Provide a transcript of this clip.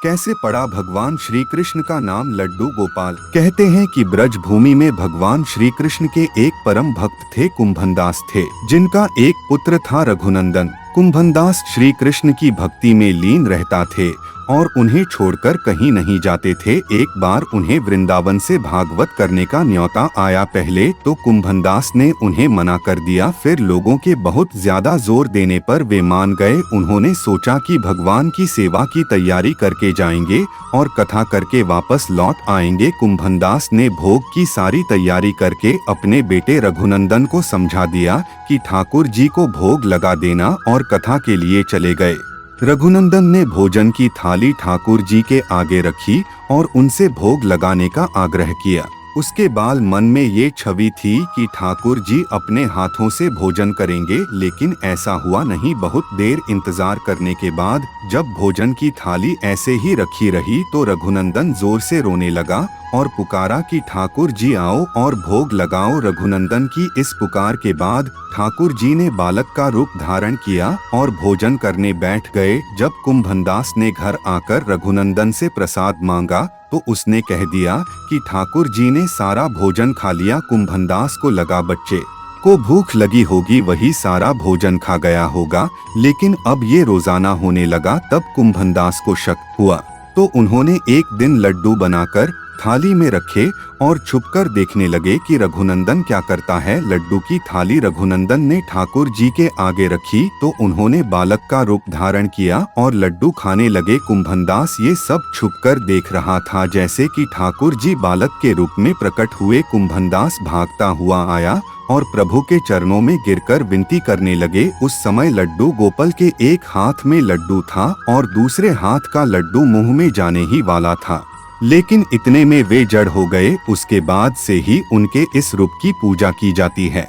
कैसे पड़ा भगवान श्री कृष्ण का नाम लड्डू गोपाल। कहते हैं कि ब्रज भूमि में भगवान श्री कृष्ण के एक परम भक्त थे, कुंभनदास थे, जिनका एक पुत्र था रघुनंदन। कुंभनदास श्री कृष्ण की भक्ति में लीन रहता थे और उन्हें छोड़कर कहीं नहीं जाते थे। एक बार उन्हें वृंदावन से भागवत करने का न्योता आया। पहले तो कुंभनदास ने उन्हें मना कर दिया, फिर लोगों के बहुत ज्यादा जोर देने पर वे मान गए। उन्होंने सोचा कि भगवान की सेवा की तैयारी करके जाएंगे और कथा करके वापस लौट आएंगे। कुंभनदास ने भोग की सारी तैयारी करके अपने बेटे रघुनंदन को समझा दिया कि ठाकुर जी को भोग लगा देना और कथा के लिए चले गए। रघुनंदन ने भोजन की थाली ठाकुर जी के आगे रखी और उनसे भोग लगाने का आग्रह किया। उसके बाद मन में ये छवि थी कि ठाकुर जी अपने हाथों से भोजन करेंगे, लेकिन ऐसा हुआ नहीं। बहुत देर इंतजार करने के बाद जब भोजन की थाली ऐसे ही रखी रही तो रघुनंदन जोर से रोने लगा और पुकारा कि ठाकुर जी आओ और भोग लगाओ। रघुनंदन की इस पुकार के बाद ठाकुर जी ने बालक का रूप धारण किया और भोजन करने बैठ गए। जब कुंभनदास ने घर आकर रघुनंदन से प्रसाद मांगा तो उसने कह दिया कि ठाकुर जी ने सारा भोजन खा लिया। कुंभनदास को लगा बच्चे को भूख लगी होगी, वही सारा भोजन खा गया होगा, लेकिन अब ये रोजाना होने लगा। तब कुंभनदास को शक हुआ तो उन्होंने एक दिन लड्डू बनाकर थाली में रखे और छुपकर देखने लगे कि रघुनंदन क्या करता है। लड्डू की थाली रघुनंदन ने ठाकुर जी के आगे रखी तो उन्होंने बालक का रूप धारण किया और लड्डू खाने लगे। कुंभनदास ये सब छुपकर देख रहा था। जैसे कि ठाकुर जी बालक के रूप में प्रकट हुए, कुंभनदास भागता हुआ आया और प्रभु के चरणों में गिरकर विनती करने लगे। उस समय लड्डू गोपाल के एक हाथ में लड्डू था और दूसरे हाथ का लड्डू मुंह में जाने ही वाला था, लेकिन इतने में वे जड़ हो गए। उसके बाद से ही उनके इस रूप की पूजा की जाती है।